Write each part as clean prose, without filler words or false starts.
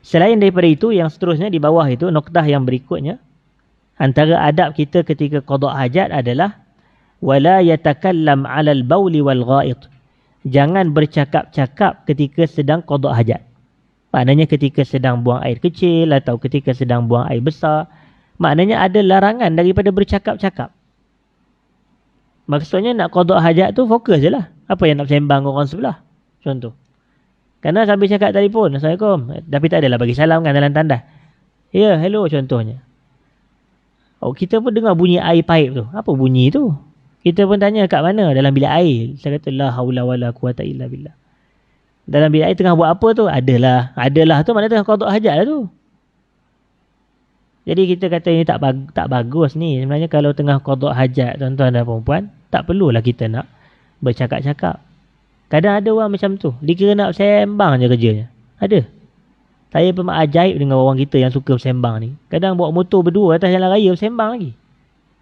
Selain daripada itu, yang seterusnya di bawah itu, noktah yang berikutnya, antara adab kita ketika qada hajat adalah wala yatakallam 'alal bauli wal gha'it. Jangan bercakap-cakap ketika sedang qada hajat. Maknanya ketika sedang buang air kecil atau ketika sedang buang air besar, maknanya ada larangan daripada bercakap-cakap. Maksudnya nak qada hajat tu fokus je lah. Apa yang nak sembang orang sebelah? Contoh. Kerana sambil cakap telefon, Assalamualaikum. Tapi tak adalah bagi salam kan dalam tandas. Ya, hello contohnya. Oh, kita pun dengar bunyi air paip tu. Apa bunyi tu? Kita pun tanya kat mana? Dalam bilik air. Saya kata, la haula wala quwata illa billah. Dalam bilik air tengah buat apa tu? Adalah. Adalah tu mana tengah qada hajat lah tu. Jadi kita kata ini tak bagus ni. Sebenarnya kalau tengah qada hajat, tuan-tuan dan perempuan, tak perlulah kita nak bercakap-cakap. Kadang ada orang macam tu. Dia kira nak sembang je kerjanya. Ada. Saya pun ajaib dengan orang kita yang suka bersembang ni. Kadang bawa motor berdua atas jalan raya bersembang lagi.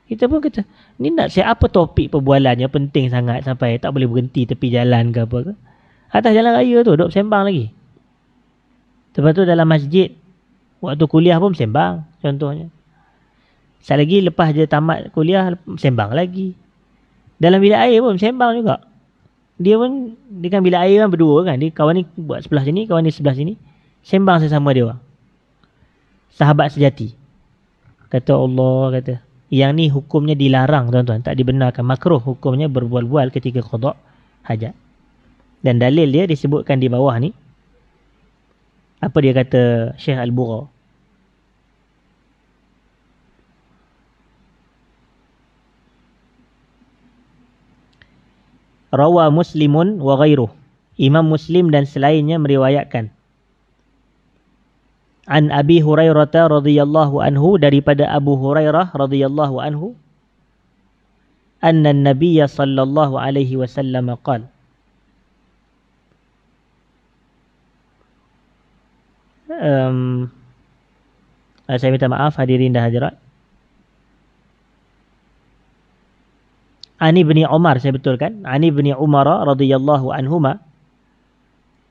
Kita pun kata, ni nak share apa topik perbualannya penting sangat sampai tak boleh berhenti tepi jalan ke apa ke. Atas jalan raya tu duduk bersembang lagi. Lepas tu dalam masjid, waktu kuliah pun bersembang contohnya. Sekali lagi lepas je tamat kuliah, bersembang lagi. Dalam bilik air pun bersembang juga. Dia pun, dia kan bilik air kan berdua kan. Dia kawan ni buat sebelah sini, kawan ni sebelah sini. Sembang sesama dia orang. Sahabat sejati. Kata Allah, kata, yang ni hukumnya dilarang tuan-tuan. Tak dibenarkan. Makruh hukumnya berbual-bual ketika qada hajat. Dan dalil dia disebutkan di bawah ni. Apa dia kata Syekh Al-Bugha? Rawa Muslimun wa ghairuh. Imam Muslim dan selainnya meriwayatkan. An Abi Hurairah radhiyallahu anhu, daripada Abu Hurairah radhiyallahu anhu, anna an-nabiy sallallahu alaihi wasallam qala. Saya minta maaf hadirin dan hadirat. Ani bin Umar, saya betulkan. Ani bin Umar radhiyallahu anhuma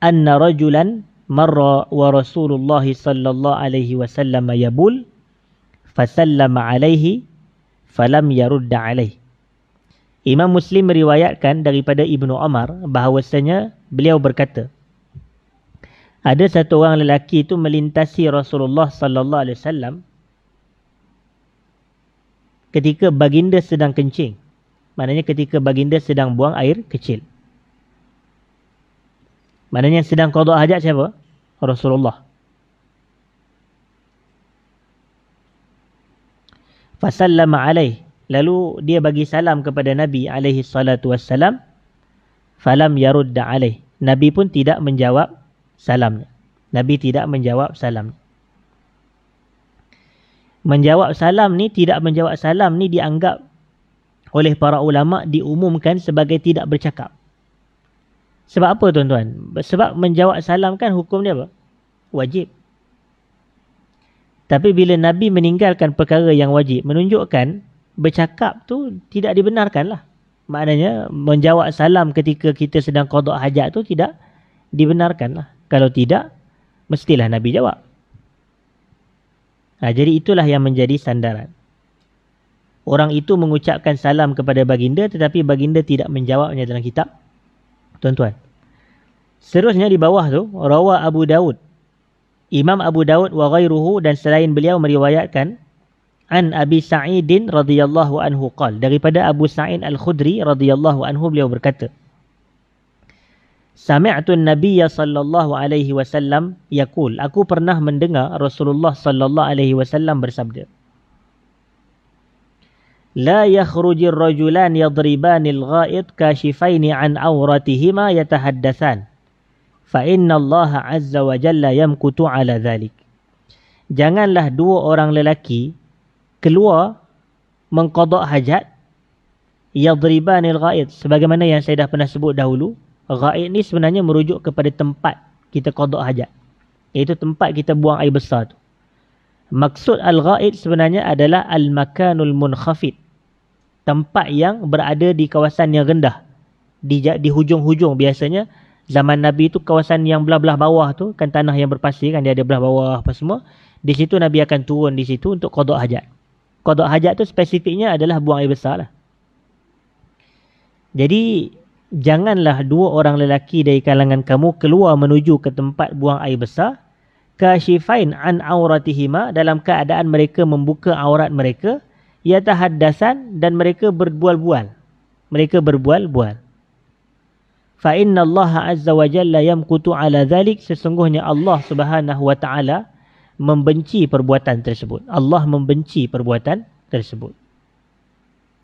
anna rajulan marra wa Rasulullah sallallahu alaihi wasallam yabul fasallama alaihi falam yarudda alaihi. Imam Muslim meriwayatkan daripada Ibnu Umar bahawasanya beliau berkata, ada satu orang lelaki itu melintasi Rasulullah sallallahu alaihi wasallam ketika baginda sedang kencing. Maknanya ketika baginda sedang buang air kecil. Maknanya sedang qada hajat siapa? Rasulullah. Fasallama alaih. Lalu dia bagi salam kepada Nabi alaihi salatu wassalam. Falam yarudda alaih. Nabi pun tidak menjawab salamnya. Nabi tidak menjawab salam. Menjawab salam ni, tidak menjawab salam ni dianggap oleh para ulama diumumkan sebagai tidak bercakap. Sebab apa tuan-tuan? Sebab menjawab salam kan hukum dia apa? Wajib. Tapi bila Nabi meninggalkan perkara yang wajib, menunjukkan bercakap tu tidak dibenarkan lah. Maknanya menjawab salam ketika kita sedang qada hajat tu tidak dibenarkan lah. Kalau tidak, mestilah Nabi jawab. Jadi itulah yang menjadi sandaran. Orang itu mengucapkan salam kepada baginda tetapi baginda tidak menjawabnya dalam kitab. Tuan-tuan. Seterusnya di bawah tu, rawa Abu Daud. Imam Abu Daud wa ghairuhu dan selain beliau meriwayatkan an Abi Sa'idin radhiyallahu anhu qala, daripada Abu Sa'id Al-Khudri radhiyallahu anhu beliau berkata, Sami'tu an-nabiy sallallahu alaihi wasallam yaqul, aku pernah mendengar Rasulullah sallallahu alaihi wasallam bersabda, La yakhrujir rajulan yadribanil gha'id kashifaini an awratihima yatahaddatsan. Fa inna Allah azza wa jalla yamkutu ala dhalik. Janganlah dua orang lelaki keluar mengqada hajat yadribanil gha'id. Sebagaimana yang saya dah pernah sebut dahulu, gha'id ni sebenarnya merujuk kepada tempat kita qada hajat. Iaitu tempat kita buang air besar tu. Maksud al-gha'id sebenarnya adalah al-makanul munkhafid. Tempat yang berada di kawasan yang rendah. Di hujung-hujung biasanya Zaman Nabi tu kawasan yang belah-belah bawah tu kan tanah yang berpasir kan, dia ada belah bawah apa semua. Di situ Nabi akan turun di situ untuk qada hajat. Qada hajat tu spesifiknya adalah buang air besar lah. Jadi janganlah dua orang lelaki dari kalangan kamu keluar menuju ke tempat buang air besar kashifain an auratihima, dalam keadaan mereka membuka aurat mereka, yatahaddasan, dan mereka berbual-bual. Mereka berbual-bual. Fa inna Allah azza wa jalla yamqutu ala dhalik, sesungguhnya Allah Subhanahu wa taala membenci perbuatan tersebut. Allah membenci perbuatan tersebut.